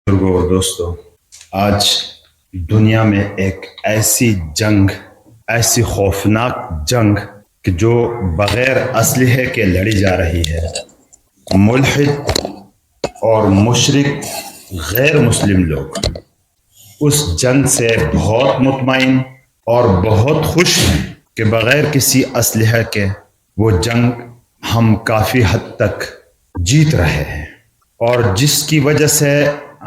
بزرگوں اور دوستوں، آج دنیا میں ایک ایسی جنگ، ایسی خوفناک جنگ کہ جو بغیر اسلحے کے لڑی جا رہی ہے۔ ملحد اور مشرک غیر مسلم لوگ اس جنگ سے بہت مطمئن اور بہت خوش ہیں کہ بغیر کسی اسلحے کے وہ جنگ ہم کافی حد تک جیت رہے ہیں، اور جس کی وجہ سے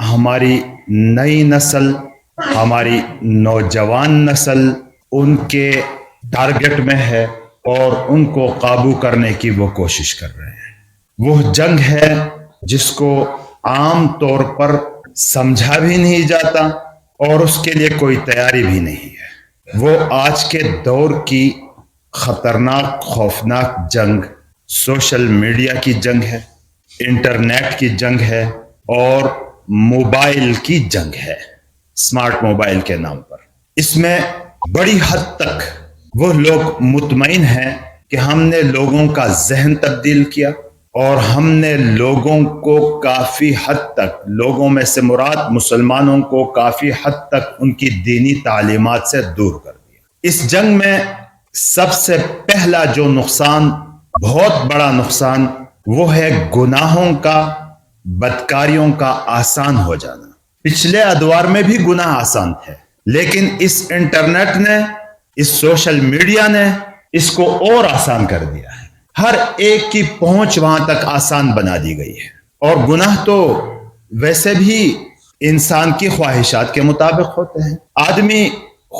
ہماری نئی نسل، ہماری نوجوان نسل ان کے ٹارگٹ میں ہے اور ان کو قابو کرنے کی وہ کوشش کر رہے ہیں۔ وہ جنگ ہے جس کو عام طور پر سمجھا بھی نہیں جاتا اور اس کے لیے کوئی تیاری بھی نہیں ہے۔ وہ آج کے دور کی خطرناک خوفناک جنگ سوشل میڈیا کی جنگ ہے، انٹرنیٹ کی جنگ ہے اور موبائل کی جنگ ہے، اسمارٹ موبائل کے نام پر۔ اس میں بڑی حد تک وہ لوگ مطمئن ہیں کہ ہم نے لوگوں کا ذہن تبدیل کیا اور ہم نے لوگوں کو کافی حد تک، لوگوں میں سے مراد مسلمانوں کو کافی حد تک ان کی دینی تعلیمات سے دور کر دیا۔ اس جنگ میں سب سے پہلا جو نقصان، بہت بڑا نقصان، وہ ہے گناہوں کا، بدکاریوں کا آسان ہو جانا۔ پچھلے ادوار میں بھی گناہ آسان تھے، لیکن اس انٹرنیٹ نے، اس سوشل میڈیا نے اس کو اور آسان کر دیا ہے۔ ہر ایک کی پہنچ وہاں تک آسان بنا دی گئی ہے، اور گناہ تو ویسے بھی انسان کی خواہشات کے مطابق ہوتے ہیں۔ آدمی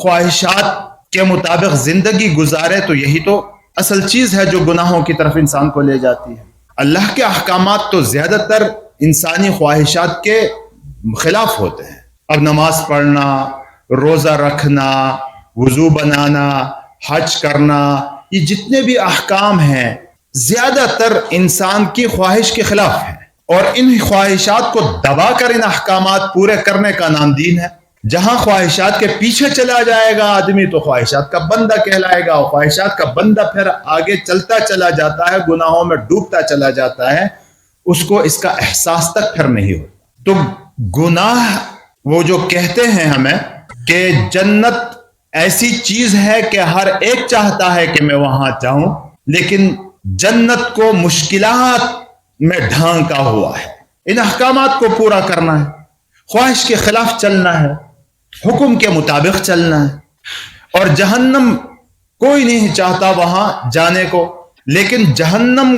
خواہشات کے مطابق زندگی گزارے تو یہی تو اصل چیز ہے جو گناہوں کی طرف انسان کو لے جاتی ہے۔ اللہ کے احکامات تو زیادہ تر انسانی خواہشات کے خلاف ہوتے ہیں۔ اب نماز پڑھنا، روزہ رکھنا، وضو بنانا، حج کرنا، یہ جتنے بھی احکام ہیں زیادہ تر انسان کی خواہش کے خلاف ہیں، اور ان خواہشات کو دبا کر ان احکامات پورے کرنے کا نام دین ہے۔ جہاں خواہشات کے پیچھے چلا جائے گا آدمی تو خواہشات کا بندہ کہلائے گا، اور خواہشات کا بندہ پھر آگے چلتا چلا جاتا ہے، گناہوں میں ڈوبتا چلا جاتا ہے، اس کو اس کا احساس تک پھر نہیں ہوتا۔ تو گناہ، وہ جو کہتے ہیں ہمیں کہ جنت ایسی چیز ہے کہ ہر ایک چاہتا ہے کہ میں وہاں جاؤں، لیکن جنت کو مشکلات میں ڈھانکا ہوا ہے۔ ان احکامات کو پورا کرنا ہے، خواہش کے خلاف چلنا ہے، حکم کے مطابق چلنا ہے، اور جہنم کوئی نہیں چاہتا وہاں جانے کو، لیکن جہنم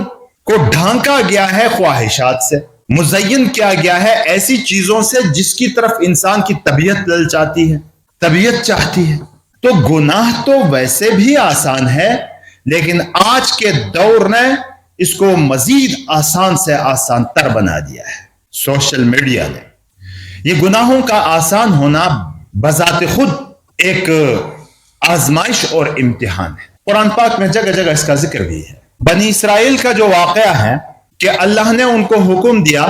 کو ڈھانکا گیا ہے خواہشات سے، مزین کیا گیا ہے ایسی چیزوں سے جس کی طرف انسان کی طبیعت للچاتی ہے، طبیعت چاہتی ہے۔ تو گناہ تو ویسے بھی آسان ہے، لیکن آج کے دور نے اس کو مزید آسان سے آسان تر بنا دیا ہے، سوشل میڈیا نے۔ یہ گناہوں کا آسان ہونا بذات خود ایک آزمائش اور امتحان ہے۔ قرآن پاک میں جگہ جگہ اس کا ذکر بھی ہے۔ بنی اسرائیل کا جو واقعہ ہے کہ اللہ نے ان کو حکم دیا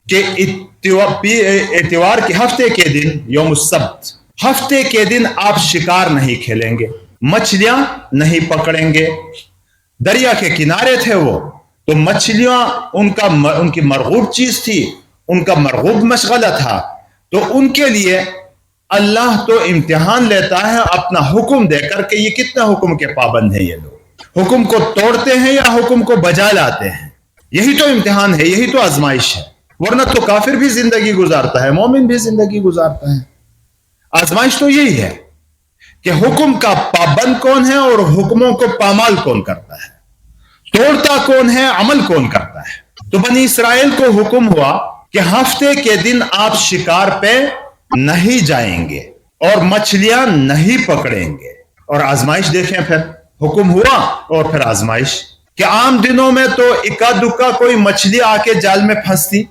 کہ اتوار کے ہفتے کے دن، یوم السبت، ہفتے کے دن آپ شکار نہیں کھیلیں گے، مچھلیاں نہیں پکڑیں گے۔ دریا کے کنارے تھے وہ، تو مچھلیاں ان کی مرغوب چیز تھی، ان کا مرغوب مشغلہ تھا، تو ان کے لیے اللہ تو امتحان لیتا ہے اپنا حکم دے کر کہ یہ کتنے حکم کے پابند ہیں، یہ لوگ حکم کو توڑتے ہیں یا حکم کو بجا لاتے ہیں۔ یہی تو امتحان ہے، یہی تو آزمائش ہے، ورنہ تو کافر بھی زندگی گزارتا ہے، مومن بھی زندگی گزارتا ہے۔ آزمائش تو یہی ہے کہ حکم کا پابند کون ہے اور حکموں کو پامال کون کرتا ہے، توڑتا کون ہے، عمل کون کرتا ہے۔ تو بنی اسرائیل کو حکم ہوا کہ ہفتے کے دن آپ شکار پہ نہیں جائیں گے اور مچھلیاں نہیں پکڑیں گے، اور آزمائش دیکھیں پھر، حکم ہوا اور پھر آزمائش، کہ عام دنوں میں تو اکا دکا کوئی مچھلی آ کے جال میں پھنستی،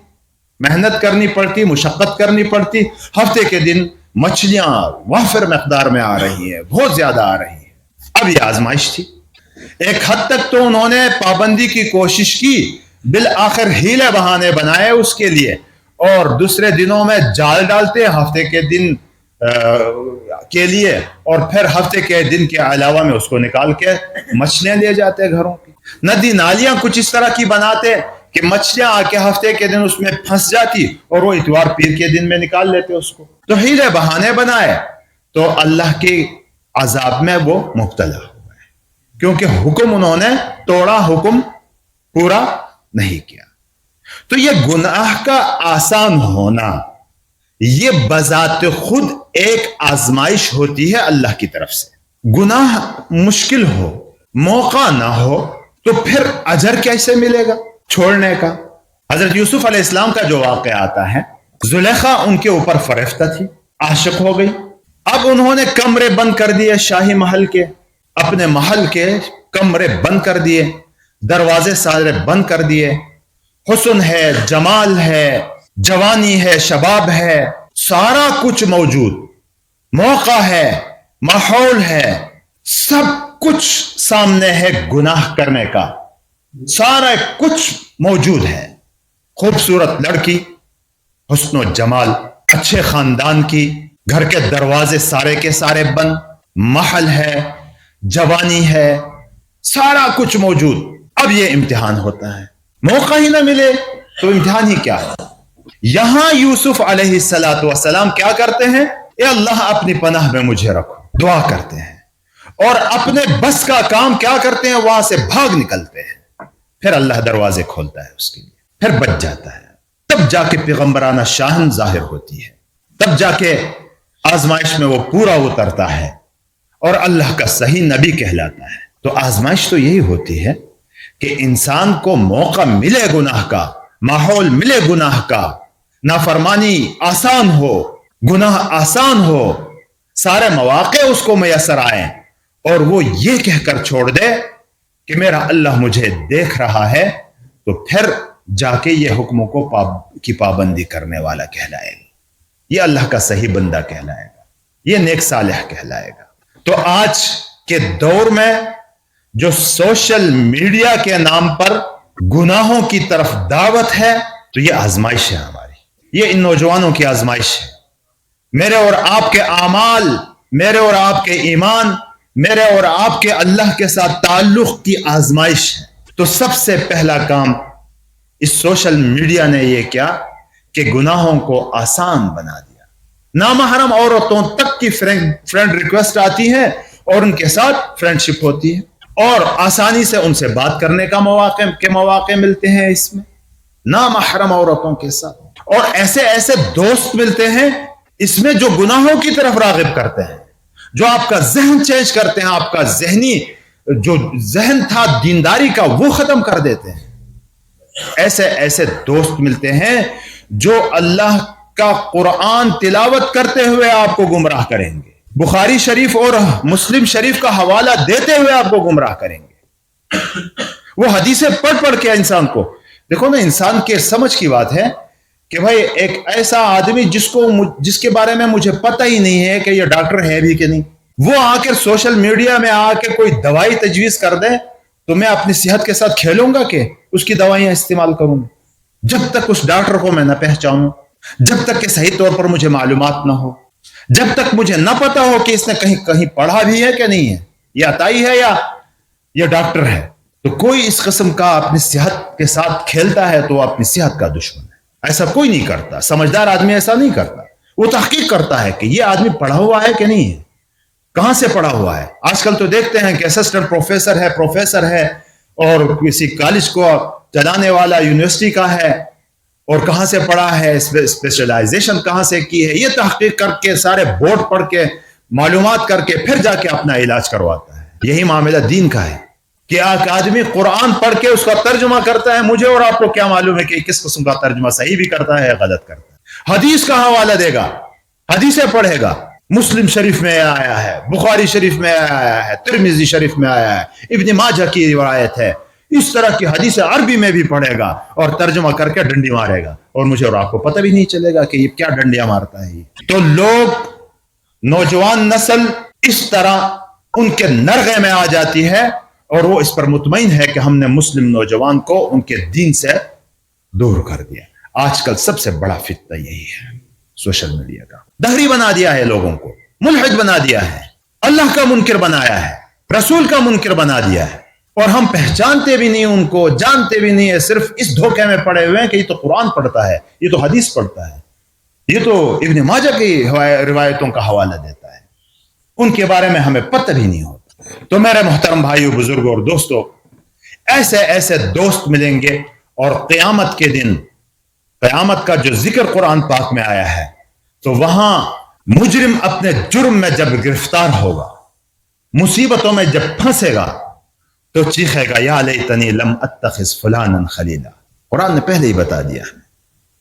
محنت کرنی پڑتی، مشقت کرنی پڑتی۔ ہفتے کے دن مچھلیاں وافر مقدار میں آ رہی ہیں، بہت زیادہ آ رہی ہیں۔ اب یہ آزمائش تھی۔ ایک حد تک تو انہوں نے پابندی کی کوشش کی، بالآخر ہیلے بہانے بنائے اس کے لیے، اور دوسرے دنوں میں جال ڈالتے ہفتے کے دن کے لیے، اور پھر ہفتے کے دن کے علاوہ میں اس کو نکال کے مچھلیاں لے جاتے گھروں کی۔ ندی نالیاں کچھ اس طرح کی بناتے کہ مچھلیاں آ کے ہفتے کے دن اس میں پھنس جاتی اور وہ اتوار پیر کے دن میں نکال لیتے اس کو. تو ہیلے بہانے بنائے تو اللہ کے عذاب میں وہ مبتلا ہوا ہے، کیونکہ حکم انہوں نے توڑا، حکم پورا نہیں کیا. تو یہ گناہ کا آسان ہونا یہ بذات خود ایک آزمائش ہوتی ہے اللہ کی طرف سے. گناہ مشکل ہو، موقع نہ ہو تو پھر اجر کیسے ملے گا چھوڑنے کا؟ حضرت یوسف علیہ السلام کا جو واقعہ آتا ہے، زلیخا ان کے اوپر فریفتہ تھی، عاشق ہو گئی. اب انہوں نے کمرے بند کر دیے شاہی محل کے، اپنے محل کے کمرے بند کر دیے، دروازے سارے بند کر دیے. حسن ہے، جمال ہے، جوانی ہے، شباب ہے، سارا کچھ موجود، موقع ہے، ماحول ہے، سب کچھ سامنے ہے گناہ کرنے کا، سارا کچھ موجود ہے. خوبصورت لڑکی، حسن و جمال، اچھے خاندان کی، گھر کے دروازے سارے کے سارے بند، محل ہے، جوانی ہے، سارا کچھ موجود. اب یہ امتحان ہوتا ہے، موقع ہی نہ ملے تو امتحان ہی کیا ہے؟ یہاں یوسف علیہ السلام کیا کرتے ہیں؟ اے اللہ اپنی پناہ میں مجھے رکھو، دعا کرتے ہیں، اور اپنے بس کا کام کیا کرتے ہیں؟ وہاں سے بھاگ نکلتے ہیں. پھر اللہ دروازے کھولتا ہے اس کے لیے، پھر بچ جاتا ہے. تب جا کے پیغمبرانہ شان ظاہر ہوتی ہے، تب جا کے آزمائش میں وہ پورا اترتا ہے اور اللہ کا صحیح نبی کہلاتا ہے. تو آزمائش تو یہی ہوتی ہے کہ انسان کو موقع ملے گناہ کا، ماحول ملے گناہ کا، نافرمانی آسان ہو، گناہ آسان ہو، سارے مواقع اس کو میسر آئیں اور وہ یہ کہہ کر چھوڑ دے کہ میرا اللہ مجھے دیکھ رہا ہے، تو پھر جا کے یہ حکموں کی پابندی کرنے والا کہلائے گا، یہ اللہ کا صحیح بندہ کہلائے گا، یہ نیک صالح کہلائے گا. تو آج کے دور میں جو سوشل میڈیا کے نام پر گناہوں کی طرف دعوت ہے، تو یہ آزمائش ہے ہماری، یہ ان نوجوانوں کی آزمائش ہے. میرے اور آپ کے اعمال، میرے اور آپ کے ایمان، میرے اور آپ کے اللہ کے ساتھ تعلق کی آزمائش ہے. تو سب سے پہلا کام اس سوشل میڈیا نے یہ کیا کہ گناہوں کو آسان بنا دیا. نامحرم عورتوں تک کی فرینڈ ریکویسٹ آتی ہے اور ان کے ساتھ فرینڈشپ ہوتی ہے، اور آسانی سے ان سے بات کرنے کا مواقع ملتے ہیں اس میں، نامحرم عورتوں کے ساتھ. اور ایسے دوست ملتے ہیں اس میں جو گناہوں کی طرف راغب کرتے ہیں، جو آپ کا ذہن چینج کرتے ہیں، آپ کا ذہنی جو ذہن تھا دینداری کا وہ ختم کر دیتے ہیں. ایسے دوست ملتے ہیں جو اللہ کا قرآن تلاوت کرتے ہوئے آپ کو گمراہ کریں گے، بخاری شریف اور مسلم شریف کا حوالہ دیتے ہوئے آپ کو گمراہ کریں گے. وہ حدیثیں پڑھ کے انسان کو، دیکھو نا، انسان کے سمجھ کی بات ہے کہ بھائی ایک ایسا آدمی جس کے بارے میں مجھے پتہ ہی نہیں ہے کہ یہ ڈاکٹر ہے بھی کہ نہیں، وہ آ کے سوشل میڈیا میں آ کے کوئی دوائی تجویز کر دے تو میں اپنی صحت کے ساتھ کھیلوں گا کہ اس کی دوائیاں استعمال کروں گا؟ جب تک اس ڈاکٹر کو میں نہ پہچانوں، جب تک کہ صحیح طور پر مجھے معلومات نہ ہو، جب تک مجھے نہ پتا ہو کہ اس نے کہیں پڑھا بھی ہے کہ نہیں ہے، یہ عطائی ہے یا یہ ڈاکٹر ہے، تو کوئی اس قسم کا اپنی صحت کے ساتھ کھیلتا ہے تو وہ اپنی صحت کا دشمن ہے. ایسا کوئی نہیں کرتا، سمجھدار آدمی ایسا نہیں کرتا. وہ تحقیق کرتا ہے کہ یہ آدمی پڑھا ہوا ہے کہ نہیں ہے، کہاں سے پڑھا ہوا ہے. آج کل تو دیکھتے ہیں کہ اسسٹنٹ پروفیسر ہے اور کسی کالج کو چلانے والا یونیورسٹی کا ہے، اور کہاں سے پڑھا ہے، اسپیشلائزیشن کہاں سے کی ہے، یہ تحقیق کر کے سارے بورڈ پڑھ کے معلومات کر کے پھر جا کے اپنا علاج کرواتا ہے. یہی معاملہ دین کا ہے کہ ایک آدمی قرآن پڑھ کے اس کا ترجمہ کرتا ہے. مجھے اور آپ کو کیا معلوم ہے کہ کس قسم کا ترجمہ صحیح بھی کرتا ہے یا غلط کرتا ہے. حدیث کا حوالہ دے گا، حدیثیں پڑھے گا، مسلم شریف میں آیا ہے، بخاری شریف میں آیا ہے، ترمذی شریف میں آیا ہے، ابن ماجہ کی روایت ہے. اس طرح کی حدیث عربی میں بھی پڑھے گا اور ترجمہ کر کے ڈنڈی مارے گا، اور مجھے اور آپ کو پتہ بھی نہیں چلے گا کہ یہ کیا ڈنڈیاں مارتا ہے. تو لوگ، نوجوان نسل اس طرح ان کے نرغے میں آ جاتی ہے اور وہ اس پر مطمئن ہے کہ ہم نے مسلم نوجوان کو ان کے دین سے دور کر دیا. آج کل سب سے بڑا فتنہ یہی ہے سوشل میڈیا کا. دہری بنا دیا ہے، لوگوں کو ملحد بنا دیا ہے، اللہ کا منکر بنایا ہے، رسول کا منکر بنا دیا ہے. اور ہم پہچانتے بھی نہیں ان کو، جانتے بھی نہیں ہے، صرف اس دھوکے میں پڑے ہوئے ہیں کہ یہ تو قرآن پڑھتا ہے، یہ تو حدیث پڑھتا ہے، یہ تو ابن ماجہ کی روایتوں کا حوالہ دیتا ہے، ان کے بارے میں ہمیں پتہ بھی نہیں ہوتا۔ تو میرے محترم بھائیو، بزرگوں اور دوستو، ایسے ایسے دوست ملیں گے، اور قیامت کے دن، قیامت کا جو ذکر قرآن پاک میں آیا ہے، تو وہاں مجرم اپنے جرم میں جب گرفتار ہوگا، مصیبتوں میں جب پھنسے گا، تو چیخے گا یا لیتنی لم اتخذ فلانا خلیلا۔ قرآن نے پہلے ہی بتا دیا،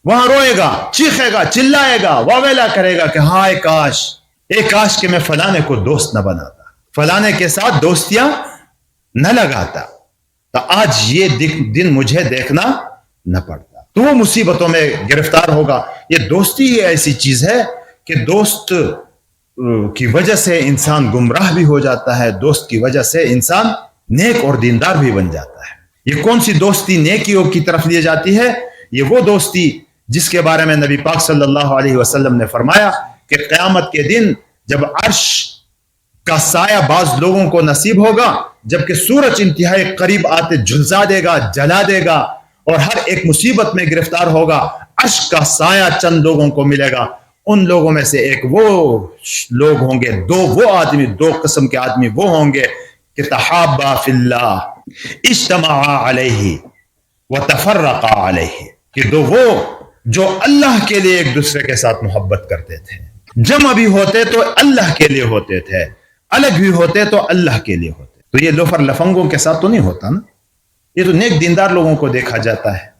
وہاں روئے گا، چیخے گا، چلائے گا، واویلا کرے گا کہ ہائے کاش، ایک کاش کہ میں فلانے کو دوست نہ بناتا، فلانے کے ساتھ دوستیاں نہ لگاتا، تو آج یہ دن مجھے دیکھنا نہ پڑتا۔ تو وہ مصیبتوں میں گرفتار ہوگا۔ یہ دوستی ہی ایسی چیز ہے کہ دوست کی وجہ سے انسان گمراہ بھی ہو جاتا ہے، دوست کی وجہ سے انسان نیک اور دیندار بھی بن جاتا ہے۔ یہ کون سی دوستی نیکیوں کی طرف لی جاتی ہے؟ یہ وہ دوستی جس کے بارے میں نبی پاک صلی اللہ علیہ وسلم نے فرمایا کہ قیامت کے دن جب عرش کا سایہ بعض لوگوں کو نصیب ہوگا، جبکہ سورج انتہائی قریب آتے جھلسا دے گا، جلا دے گا، اور ہر ایک مصیبت میں گرفتار ہوگا، عرش کا سایہ چند لوگوں کو ملے گا۔ ان لوگوں میں سے ایک وہ لوگ ہوں گے، دو قسم کے آدمی وہ ہوں گے کہ تحابا فی اللہ اجتمعا علیہ وتفرقا علیہ، کہ وہ جو اللہ کے لیے ایک دوسرے کے ساتھ محبت کرتے تھے، جمع بھی ہوتے تو اللہ کے لیے ہوتے تھے، الگ بھی ہوتے تو اللہ کے لیے ہوتے۔ تو یہ لوفر لفنگوں کے ساتھ تو نہیں ہوتا نا، یہ تو نیک دیندار لوگوں کو دیکھا جاتا ہے،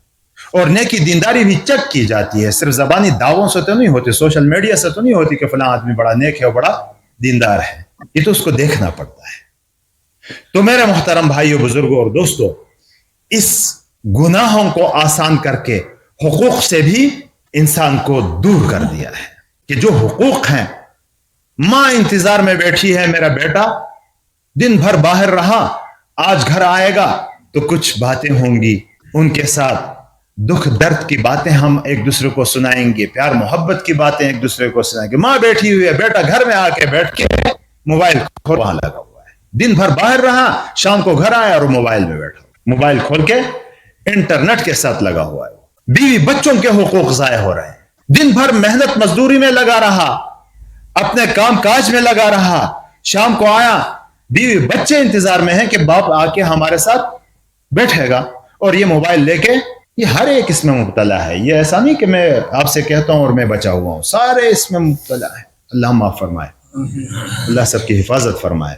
اور نیکی دینداری بھی چیک کی جاتی ہے، صرف زبانی دعووں سے تو نہیں ہوتی، سوشل میڈیا سے تو نہیں ہوتی کہ فلاں آدمی بڑا نیک ہے اور بڑا دیندار ہے، یہ تو اس کو دیکھنا پڑتا ہے۔ تو میرے محترم بھائیو، بزرگوں اور دوستو، اس گناہوں کو آسان کر کے حقوق سے بھی انسان کو دور کر دیا ہے، کہ جو حقوق ہیں، ماں انتظار میں بیٹھی ہے، میرا بیٹا دن بھر باہر رہا، آج گھر آئے گا تو کچھ باتیں ہوں گی، ان کے ساتھ دکھ درد کی باتیں ہم ایک دوسرے کو سنائیں گے، پیار محبت کی باتیں ایک دوسرے کو سنائیں گے۔ ماں بیٹھی ہوئی ہے، بیٹا گھر میں آ کے بیٹھ کے موبائل کھول وہاں لگا ہوا ہے، دن بھر باہر رہا، شام کو گھر آیا اور موبائل میں بیٹھا، موبائل کھول کے انٹرنیٹ کے ساتھ لگا ہوا ہے۔ بیوی بچوں کے حقوق ضائع ہو رہے ہیں، دن بھر محنت مزدوری میں لگا رہا، اپنے کام کاج میں لگا رہا، شام کو آیا، بیوی بچے انتظار میں ہیں کہ باپ آ کے ہمارے ساتھ بیٹھے گا، اور یہ موبائل لے کے یہ ہر ایک اس میں مبتلا ہے۔ یہ ایسا نہیں کہ میں آپ سے کہتا ہوں اور میں بچا ہوا ہوں، سارے اس میں مبتلا ہے۔ اللہ معاف فرمائے، اللہ سب کی حفاظت فرمائے۔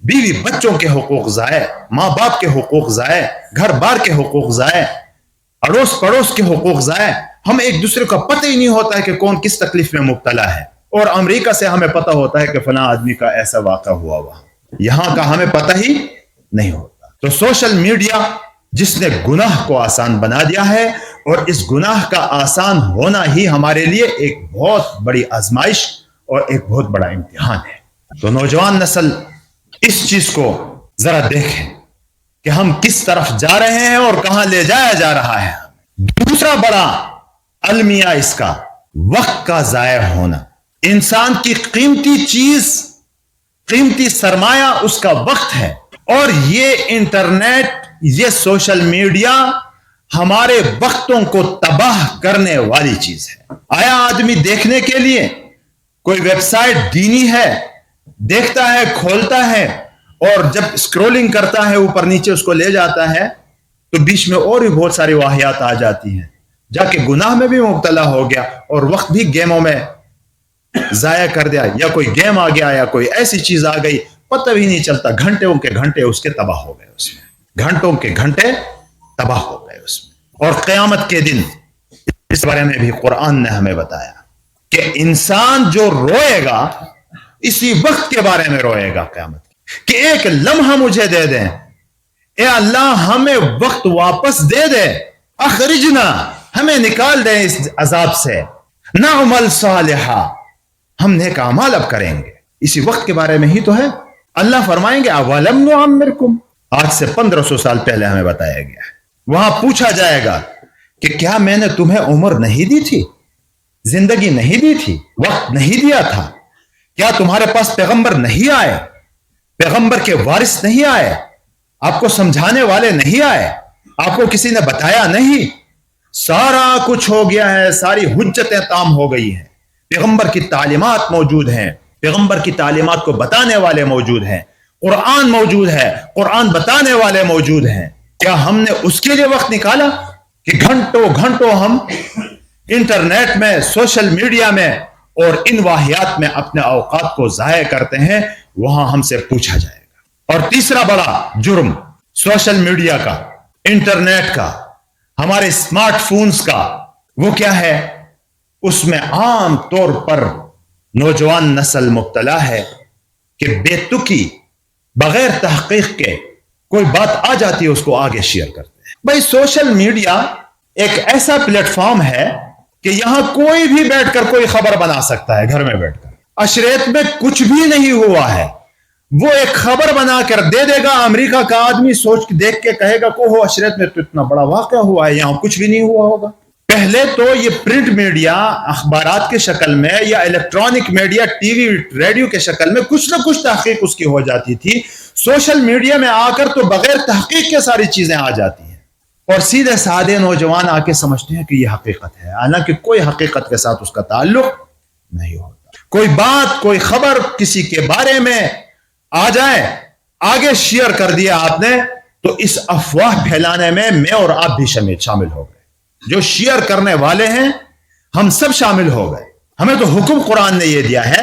بیوی بچوں کے حقوق ضائع، ماں باپ کے حقوق ضائع، گھر بار کے حقوق ضائع، اڑوس پڑوس کے حقوق ضائع۔ ہم ایک دوسرے کا پتہ ہی نہیں ہوتا ہے کہ کون کس تکلیف میں مبتلا ہے، اور امریکہ سے ہمیں پتہ ہوتا ہے کہ فلاں آدمی کا ایسا واقعہ ہوا ہوا، یہاں کا ہمیں پتہ ہی نہیں ہوتا۔ تو سوشل میڈیا جس نے گناہ کو آسان بنا دیا ہے، اور اس گناہ کا آسان ہونا ہی ہمارے لیے ایک بہت بڑی آزمائش اور ایک بہت بڑا امتحان ہے۔ تو نوجوان نسل اس چیز کو ذرا دیکھیں کہ ہم کس طرف جا رہے ہیں اور کہاں لے جایا جا رہا ہے۔ دوسرا بڑا المیہ اس کا وقت کا ضائع ہونا۔ انسان کی قیمتی چیز، قیمتی سرمایہ اس کا وقت ہے، اور یہ انٹرنیٹ، یہ سوشل میڈیا ہمارے وقتوں کو تباہ کرنے والی چیز ہے۔ آیا آدمی دیکھنے کے لیے کوئی ویب سائٹ دینی ہے، دیکھتا ہے، کھولتا ہے، اور جب اسکرولنگ کرتا ہے اوپر نیچے اس کو لے جاتا ہے، تو بیچ میں اور بھی بہت ساری واقعات آ جاتی ہیں، جا کے گناہ میں بھی مبتلا ہو گیا، اور وقت بھی گیموں میں ضائع کر دیا، یا کوئی گیم آ گیا، یا کوئی ایسی چیز آ گئی، پتہ بھی نہیں چلتا، گھنٹوں کے گھنٹے اس کے تباہ ہو گئے، اس میں گھنٹوں کے گھنٹے تباہ ہو گئے اس میں۔ اور قیامت کے دن اس بارے میں بھی قرآن نے ہمیں بتایا کہ انسان جو روئے گا، اسی وقت کے بارے میں روئے گا قیامت کہ ایک لمحہ مجھے دے دیں، اے اللہ ہمیں وقت واپس دے دے، اخرجنا، ہمیں نکال دیں اس عذاب سے، نعمل صالحا، ہم نیک اعمال اب کریں گے۔ اسی وقت کے بارے میں ہی تو ہے۔ اللہ فرمائیں گے اولم نعمرکم، آج سے 1500 سال پہلے ہمیں بتایا گیا ہے۔ وہاں پوچھا جائے گا کہ کیا میں نے تمہیں عمر نہیں دی تھی، زندگی نہیں دی تھی، وقت نہیں دیا تھا؟ کیا تمہارے پاس پیغمبر نہیں آئے، پیغمبر کے وارث نہیں آئے؟ آپ کو سمجھانے والے نہیں آئے, آپ کو کسی نے بتایا نہیں, سارا کچھ ہو گیا ہے, ساری حجتیں تام ہو گئی ہیں, پیغمبر کی تعلیمات موجود ہیں, پیغمبر کی تعلیمات کو بتانے والے موجود ہیں, قرآن موجود ہے, قرآن بتانے والے موجود ہیں. کیا ہم نے اس کے لیے وقت نکالا کہ گھنٹوں گھنٹوں ہم انٹرنیٹ میں, سوشل میڈیا میں اور ان واہیات میں اپنے اوقات کو ضائع کرتے ہیں؟ وہاں ہم سے پوچھا جائے گا. اور تیسرا بڑا جرم سوشل میڈیا کا, انٹرنیٹ کا, ہمارے اسمارٹ فونز کا, وہ کیا ہے؟ اس میں عام طور پر نوجوان نسل مبتلا ہے کہ بے تکی, بغیر تحقیق کے کوئی بات آ جاتی ہے اس کو آگے شیئر کرتے ہیں. بھائی سوشل میڈیا ایک ایسا پلیٹ فارم ہے کہ یہاں کوئی بھی بیٹھ کر کوئی خبر بنا سکتا ہے, گھر میں بیٹھ کر. عشریت میں کچھ بھی نہیں ہوا ہے, وہ ایک خبر بنا کر دے دے گا. امریکہ کا آدمی سوچ کے دیکھ کے کہے گا کہ وہ عشریت میں تو اتنا بڑا واقعہ ہوا ہے, یہاں کچھ بھی نہیں ہوا ہوگا. پہلے تو یہ پرنٹ میڈیا اخبارات کے شکل میں یا electronic media T V radio کے شکل میں کچھ نہ کچھ تحقیق اس کی ہو جاتی تھی. سوشل میڈیا میں آ کر تو بغیر تحقیق کے ساری چیزیں آ جاتی ہیں, اور سیدھے سادے نوجوان آ کے سمجھتے ہیں کہ یہ حقیقت ہے, حالانکہ کوئی حقیقت کے ساتھ اس کا تعلق نہیں ہوتا. کوئی بات, کوئی خبر کسی کے بارے میں آ جائے, آگے شیئر کر دیا آپ نے, تو اس افواہ پھیلانے میں اور آپ بھی شامل ہو گئے. جو شیئر کرنے والے ہیں ہم سب شامل ہو گئے. ہمیں تو حکم قرآن نے یہ دیا ہے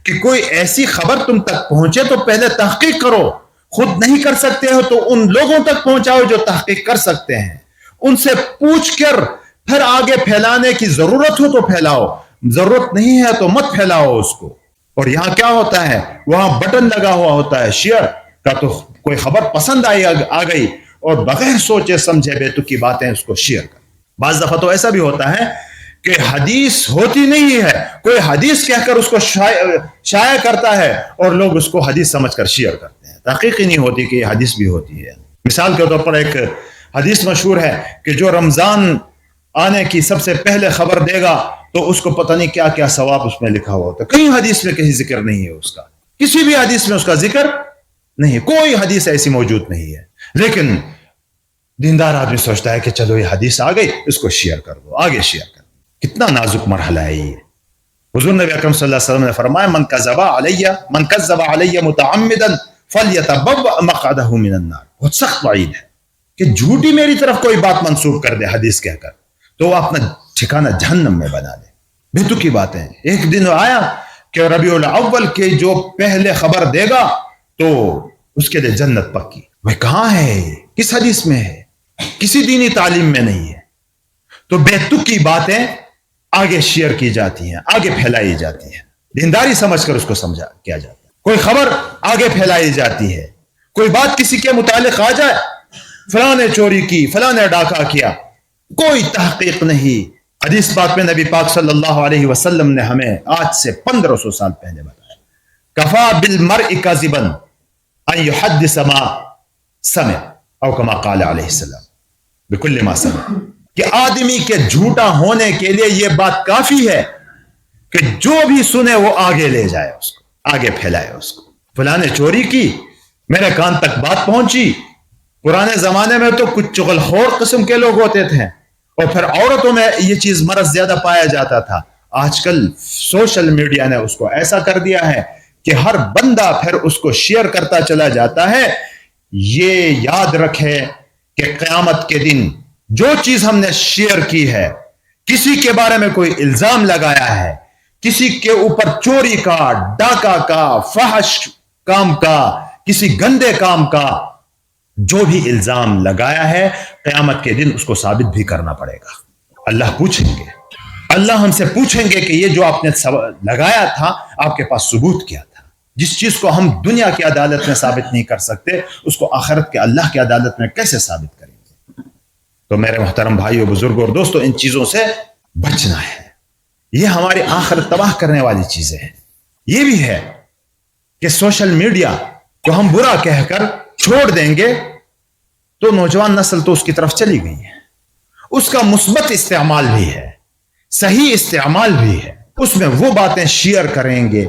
کہ کوئی ایسی خبر تم تک پہنچے تو پہلے تحقیق کرو. خود نہیں کر سکتے ہو تو ان لوگوں تک پہنچاؤ جو تحقیق کر سکتے ہیں, ان سے پوچھ کر پھر آگے پھیلانے کی ضرورت ہو تو پھیلاؤ, ضرورت نہیں ہے تو مت پھیلاؤ اس کو. اور یہاں کیا ہوتا ہے, وہاں بٹن لگا ہوا ہوتا ہے شیئر کا, تو کوئی خبر پسند آ گئی اور بغیر سوچے سمجھے بے تکی باتیں اس کو شیئر کر. بعض دفعہ تو ایسا بھی ہوتا ہے کہ حدیث ہوتی نہیں ہے, کوئی حدیث کہہ کر اس کو شائع کرتا ہے اور لوگ اس کو حدیث سمجھ کر شیئر کرتے ہیں. تحقیق ہی نہیں ہوتی کہ یہ حدیث بھی ہوتی ہے. مثال کے طور پر ایک حدیث مشہور ہے کہ جو رمضان آنے کی سب سے پہلے خبر دے گا تو اس کو پتہ نہیں کیا کیا ثواب اس میں لکھا ہوا ہوتا ہے. کہیں حدیث میں کہیں ذکر نہیں ہے اس کا, کسی بھی حدیث میں اس کا ذکر نہیں, کوئی حدیث ایسی موجود نہیں ہے. لیکن دیندار آدمی سوچتا ہے کہ چلو یہ حدیث آ گئی, اس کو شیئر کر دو, آگے شیئر کر دو. کتنا نازک مرحلہ ہے یہ. حضور نبی اکرم صلی اللہ علیہ وسلم نے فرمایا من کذب علی متعمدا فلیتبوأ مقعدہ من النار. بہت سخت وعید ہے کہ جھوٹی میری طرف کوئی بات منسوب کر دے حدیث کہہ کر تو وہ اپنا ٹھکانہ جہنم میں بنا دے. بے تکی باتیں. ایک دن آیا کہ ربیع الاول کے جو پہلے خبر دے گا تو اس کے لیے جنت پکی. وہ کہاں ہے, کس حدیث میں ہے, کسی دینی تعلیم میں نہیں ہے. تو بے تکی باتیں آگے شیئر کی جاتی ہیں, آگے پھیلائی جاتی ہیں, دینداری سمجھ کر اس کو سمجھا کیا جاتا ہے. کوئی خبر آگے پھیلائی جاتی ہے, کوئی بات کسی کے متعلق آ جائے, فلاں نے چوری کی, فلاں نے ڈاکہ کیا, کوئی تحقیق نہیں. حدیث پاک میں نبی پاک صلی اللہ علیہ وسلم نے ہمیں آج سے 1500 سال پہلے بتایا, کفا بالمرء کاذبا ان یحدث ما سمع او کما قال علیہ السلام بکل ما سمع, کہ آدمی کے جھوٹا ہونے کے لیے یہ بات کافی ہے کہ جو بھی سنے وہ آگے لے جائے, اس کو آگے پھیلائے اس کو. فلاں نے چوری کی, میرے کان تک بات پہنچی. پرانے زمانے میں تو کچھ چغل خور قسم کے لوگ ہوتے تھے اور پھر عورتوں میں یہ چیز مرض زیادہ پایا جاتا تھا. آج کل سوشل میڈیا نے اس کو ایسا کر دیا ہے کہ ہر بندہ پھر اس کو شیئر کرتا چلا جاتا ہے. یہ یاد رکھے کہ قیامت کے دن جو چیز ہم نے شیئر کی ہے, کسی کے بارے میں کوئی الزام لگایا ہے, کسی کے اوپر چوری کا, ڈاکہ کا, فحش کام کا, کسی گندے کام کا جو بھی الزام لگایا ہے, قیامت کے دن اس کو ثابت بھی کرنا پڑے گا. اللہ پوچھیں گے, اللہ ہم سے پوچھیں گے کہ یہ جو آپ نے لگایا تھا آپ کے پاس ثبوت کیا تھا. جس چیز کو ہم دنیا کی عدالت میں ثابت نہیں کر سکتے اس کو آخرت کے اللہ کی عدالت میں کیسے ثابت کریں گے. تو میرے محترم بھائیو, بزرگوں اور دوستو, ان چیزوں سے بچنا ہے. یہ ہماری آخرت تباہ کرنے والی چیزیں ہیں. یہ بھی ہے کہ سوشل میڈیا کو ہم برا کہہ کر چھوڑ دیں گے تو نوجوان نسل تو اس کی طرف چلی گئی ہے. اس کا مثبت استعمال بھی ہے, صحیح استعمال بھی ہے. اس میں وہ باتیں شیئر کریں گے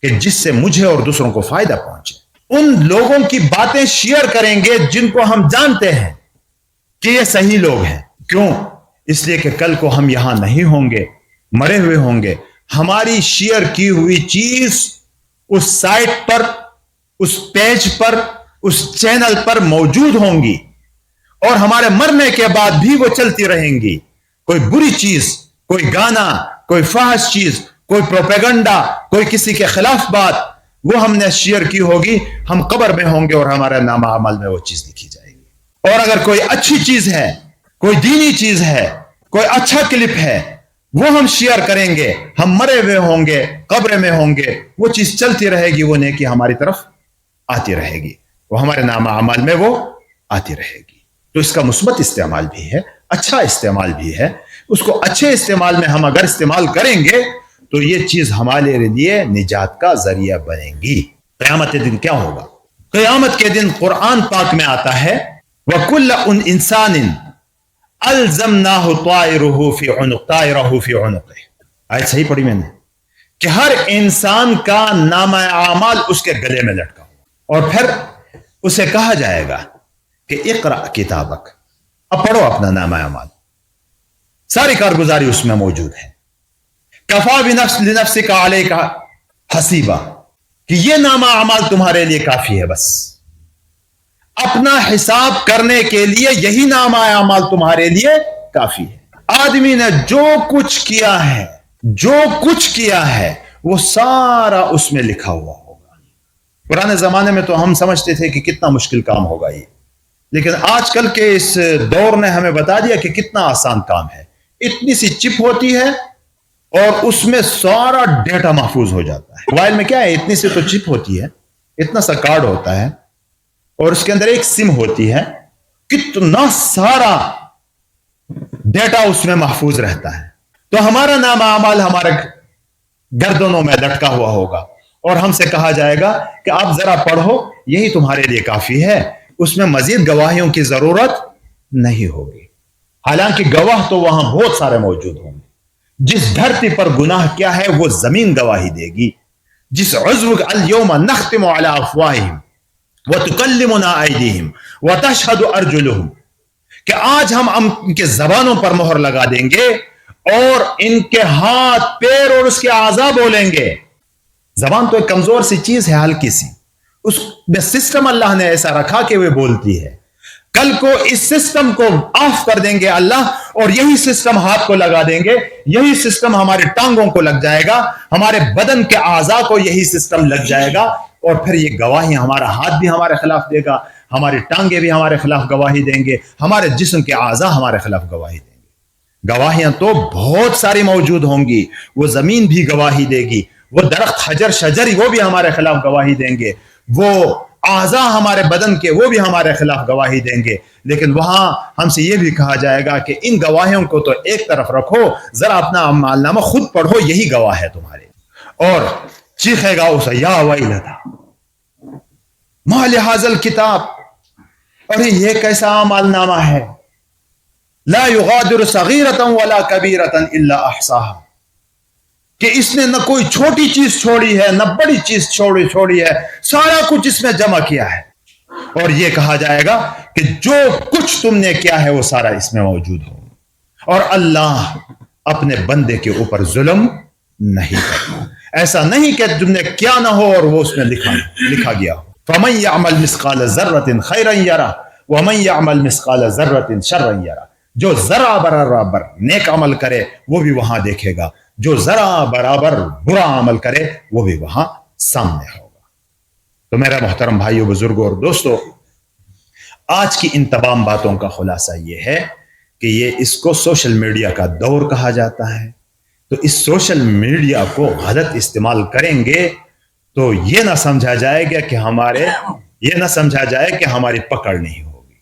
کہ جس سے مجھے اور دوسروں کو فائدہ پہنچے. ان لوگوں کی باتیں شیئر کریں گے جن کو ہم جانتے ہیں کہ یہ صحیح لوگ ہیں. کیوں؟ اس لیے کہ کل کو ہم یہاں نہیں ہوں گے، مرے ہوئے ہوں گے، ہماری شیئر کی ہوئی چیز اس سائٹ پر، اس پیج پر، اس چینل پر موجود ہوں گی، اور ہمارے مرنے کے بعد بھی وہ چلتی رہیں گی. کوئی بری چیز، کوئی گانا، کوئی فحش چیز، کوئی پروپیگنڈا، کوئی کسی کے خلاف بات، وہ ہم نے شیئر کی ہوگی، ہم قبر میں ہوں گے اور ہمارے نامہ اعمال میں وہ چیز لکھی جائے گی. اور اگر کوئی اچھی چیز ہے، کوئی دینی چیز ہے، کوئی اچھا کلپ ہے، وہ ہم شیئر کریں گے، ہم مرے ہوئے ہوں گے، قبر میں ہوں گے، وہ چیز چلتی رہے گی، وہ نیکی ہماری طرف آتی رہے گی، وہ ہمارے نامہ اعمال میں وہ آتی رہے گی. تو اس کا مثبت استعمال بھی ہے، اچھا استعمال بھی ہے. اس کو اچھے استعمال میں ہم اگر استعمال کریں گے تو یہ چیز ہمارے لیے نجات کا ذریعہ بنے گی. قیامت کے دن کیا ہوگا؟ قیامت کے دن قرآن پاک میں آتا ہے وَكُلَّ إِنسَانٍ أَلْزَمْنَاهُ طَائِرَهُ فِي عُنُقِهِ. آیت صحیح پڑھی میں نے کہ ہر انسان کا نامہ اعمال اس کے گلے میں لٹکا ہوا، اور پھر اسے کہا جائے گا کہ اقرأ کتابک، اب پڑھو اپنا نامہ اعمال. ساری کارگزاری اس میں موجود ہے. کفا بنفسک علیک حسیبا، کہ یہ نامہ اعمال تمہارے لیے کافی ہے. بس اپنا حساب کرنے کے لیے یہی نامہ اعمال تمہارے لیے کافی ہے. آدمی نے جو کچھ کیا ہے وہ سارا اس میں لکھا ہوا ہوگا. پرانے زمانے میں تو ہم سمجھتے تھے کہ کتنا مشکل کام ہوگا یہ، لیکن آج کل کے اس دور نے ہمیں بتا دیا کہ کتنا آسان کام ہے. اتنی سی چپ ہوتی ہے اور اس میں سارا ڈیٹا محفوظ ہو جاتا ہے. موبائل میں کیا ہے، اتنی سی تو چپ ہوتی ہے، اتنا سا کارڈ ہوتا ہے، اور اس کے اندر ایک سم ہوتی ہے، کتنا سارا ڈیٹا اس میں محفوظ رہتا ہے. تو ہمارا نامہ اعمال ہمارے گردنوں میں لٹکا ہوا ہوگا، اور ہم سے کہا جائے گا کہ آپ ذرا پڑھو، یہی تمہارے لیے کافی ہے، اس میں مزید گواہیوں کی ضرورت نہیں ہوگی. حالانکہ گواہ تو وہاں بہت سارے موجود ہوں گے. جس دھرتی پر گناہ کیا ہے وہ زمین گواہی دے گی. جس عضو اليوم نختم على افواہہم وتکلمنا ایدیہم وتشہد ارجلہم، کہ آج ہم ان کے زبانوں پر مہر لگا دیں گے اور ان کے ہاتھ، پیر اور اس کے اعضاء بولیں گے. زبان تو ایک کمزور سی چیز ہے، ہلکی سی، اس میں سسٹم اللہ نے ایسا رکھا کہ وہ بولتی ہے. کل کو اس سسٹم کو آف کر دیں گے اللہ، اور یہی سسٹم ہاتھ کو لگا دیں گے، یہی سسٹم ہمارے ٹانگوں کو لگ جائے گا، ہمارے بدن کے اعضاء کو یہی سسٹم لگ جائے گا، اور پھر یہ گواہی، ہمارا ہاتھ بھی ہمارے خلاف دے گا، ہماری ٹانگیں بھی ہمارے خلاف گواہی دیں گے، ہمارے جسم کے اعضاء ہمارے خلاف گواہی دیں گے. گواہیاں تو بہت ساری موجود ہوں گی. وہ زمین بھی گواہی دے گی، وہ درخت حجر شجری وہ بھی ہمارے خلاف گواہی دیں گے، وہ اعضاء ہمارے بدن کے وہ بھی ہمارے خلاف گواہی دیں گے. لیکن وہاں ہم سے یہ بھی کہا جائے گا کہ ان گواہیوں کو تو ایک طرف رکھو، ذرا اپنا اعمال نامہ خود پڑھو، یہی گواہ ہے تمہارے. اور چیخے گا اسے، یا ویلتا ما لہذا الکتاب، ارے یہ کیسا اعمال نامہ ہے، لا یغادر صغیرۃ ولا کبیرۃ الا احصاها، کہ اس نے نہ کوئی چھوٹی چیز چھوڑی ہے نہ بڑی چیز چھوڑی ہے، سارا کچھ اس میں جمع کیا ہے. اور یہ کہا جائے گا کہ جو کچھ تم نے کیا ہے وہ سارا اس میں موجود ہو. اور اللہ اپنے بندے کے اوپر ظلم نہیں کرتا. ایسا نہیں کہ تم نے کیا نہ ہو اور وہ اس میں لکھا گیا ہو. فَمَن يَعْمَلْ مِثْقَالَ ذَرَّةٍ خَيْرًا يَرَهُ وَمَن يَعْمَلْ مِثْقَالَ ذَرَّةٍ شَرًّا يَرَهُ. جو ذرا برابر نیک عمل کرے وہ بھی وہاں دیکھے گا، جو ذرا برابر برا عمل کرے وہ بھی وہاں سامنے ہوگا. تو میرا محترم بھائیو، بزرگوں اور دوستو، آج کی ان تمام باتوں کا خلاصہ یہ ہے کہ اس کو سوشل میڈیا کا دور کہا جاتا ہے. تو اس سوشل میڈیا کو غلط استعمال کریں گے تو یہ نہ سمجھا جائے گا کہ ہماری پکڑ نہیں ہوگی.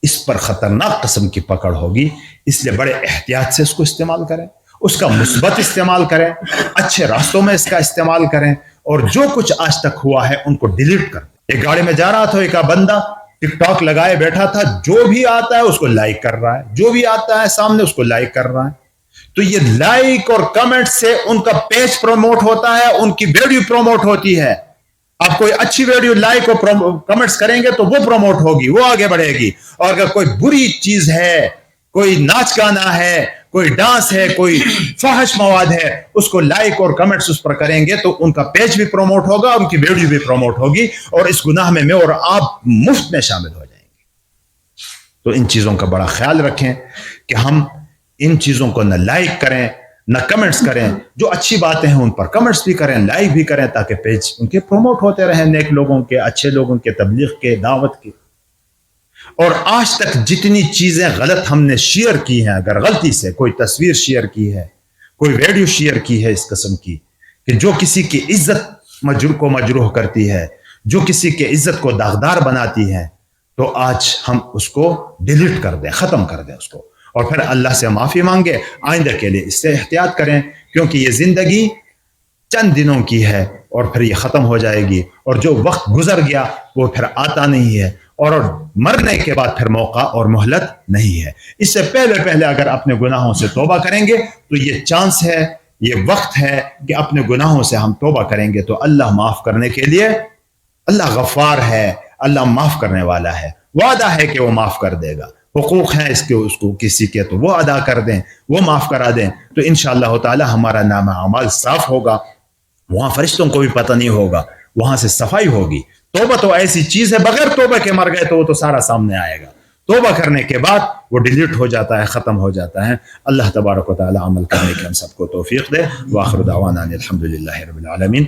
اس پر خطرناک قسم کی پکڑ ہوگی. اس لیے بڑے احتیاط سے اس کو استعمال کریں، اس کا مثبت استعمال کریں، اچھے راستوں میں اس کا استعمال کریں، اور جو کچھ آج تک ہوا ہے ان کو ڈیلیٹ کر دیں. ایک گاڑی میں جا رہا تھا، ایک بندہ ٹک ٹاک لگائے بیٹھا تھا، جو بھی آتا ہے اس کو لائک کر رہا ہے، جو بھی آتا ہے سامنے اس کو لائک کر رہا ہے. تو یہ لائک اور کمنٹ سے ان کا پیج پروموٹ ہوتا ہے، ان کی ویڈیو پروموٹ ہوتی ہے. آپ کوئی اچھی ویڈیو لائک اور کمنٹس کریں گے تو وہ پروموٹ ہوگی, وہ آگے بڑھے گی. اور اگر کوئی بری چیز ہے, کوئی ناچ گانا ہے, کوئی ڈانس ہے, کوئی فحش مواد ہے, اس کو لائک اور کمنٹس اس پر کریں گے تو ان کا پیج بھی پروموٹ ہوگا, ان کی ویڈیو بھی پروموٹ ہوگی, اور اس گناہ میں اور آپ مفت میں شامل ہو جائیں گے. تو ان چیزوں کا بڑا خیال رکھیں کہ ہم ان چیزوں کو نہ لائک کریں نہ کمنٹس کریں. جو اچھی باتیں ہیں ان پر کمنٹس بھی کریں, لائک بھی کریں, تاکہ پیج ان کے پروموٹ ہوتے رہیں, نیک لوگوں کے, اچھے لوگوں کے, تبلیغ کے, دعوت کے. اور آج تک جتنی چیزیں غلط ہم نے شیئر کی ہیں, اگر غلطی سے کوئی تصویر شیئر کی ہے, کوئی ویڈیو شیئر کی ہے اس قسم کی کہ جو کسی کی عزت کو مجروح کرتی ہے, جو کسی کی عزت کو داغدار بناتی ہے, تو آج ہم اس کو ڈیلیٹ کر دیں, ختم کر دیں اس کو, اور پھر اللہ سے معافی مانگے. آئندہ کے لیے اس سے احتیاط کریں, کیونکہ یہ زندگی چند دنوں کی ہے اور پھر یہ ختم ہو جائے گی, اور جو وقت گزر گیا وہ پھر آتا نہیں ہے, اور مرنے کے بعد پھر موقع اور مہلت نہیں ہے. اس سے پہلے اگر اپنے گناہوں سے توبہ کریں گے تو یہ چانس ہے, یہ وقت ہے کہ اپنے گناہوں سے ہم توبہ کریں گے تو اللہ معاف کرنے کے لیے, اللہ غفار ہے, اللہ معاف کرنے والا ہے, وعدہ ہے کہ وہ معاف کر دے گا. حقوق ہیں اس کو کسی کے تو وہ ادا کر دیں, وہ معاف کرا دیں, تو انشاءاللہ تعالی ہمارا نام اعمال صاف ہوگا, وہاں فرشتوں کو بھی پتہ نہیں ہوگا, وہاں سے صفائی ہوگی. توبہ تو ایسی چیز ہے, بغیر توبہ کے مر گئے تو وہ تو سارا سامنے آئے گا, توبہ کرنے کے بعد وہ ڈیلیٹ ہو جاتا ہے, ختم ہو جاتا ہے. اللہ تبارک و تعالی عمل کرنے کے ہم سب کو توفیق دے. وآخر دعوانا الحمدللہ رب العالمین.